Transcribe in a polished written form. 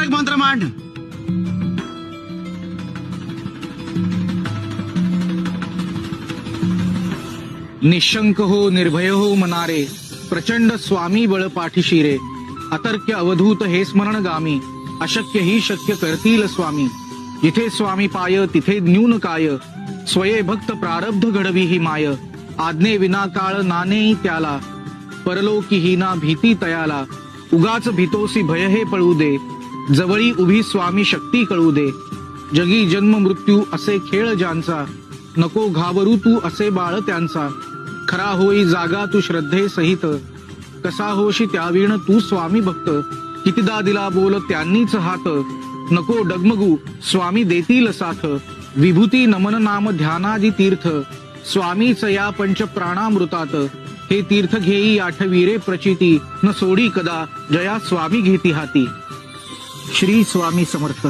तारक मंत्र मांड. निशंक हो निर्भय हो मनारे, प्रचंड स्वामी बळ पाठीशी रे. अतर्क्य अवधूत हे स्मरणगामी, अशक्य ही शक्य करतील स्वामी. जिथे स्वामी पाय तिथे न्यून काय, स्वये भक्त प्रारब्ध घडवी ही माय. आज्ञे विना काळ नानेही त्याला, परलोकी ही ना भीती तयाला. उगाच भीतोसी भय हे पळू दे, जवळी उभी स्वामी शक्ती कळू दे. जगी जन्म मृत्यू असे खेळ ज्यांचा, नको घाबरू तू असे बाळ त्यांचा. खरा होई जागा तू श्रद्धे सहित, कसा होशी त्यावीण तू स्वामी भक्त. कितीदा दिला बोल त्यांनीच हात, नको डगमगू स्वामी देतील साथ. विभूती नमन नाम ध्यानादी तीर्थ, स्वामीच या पंच प्राणामृतात. हे तीर्थ घेई आठवी रे प्रचिती, न सोडी कदा जया स्वामी घेती हाती. श्री स्वामी समर्थ.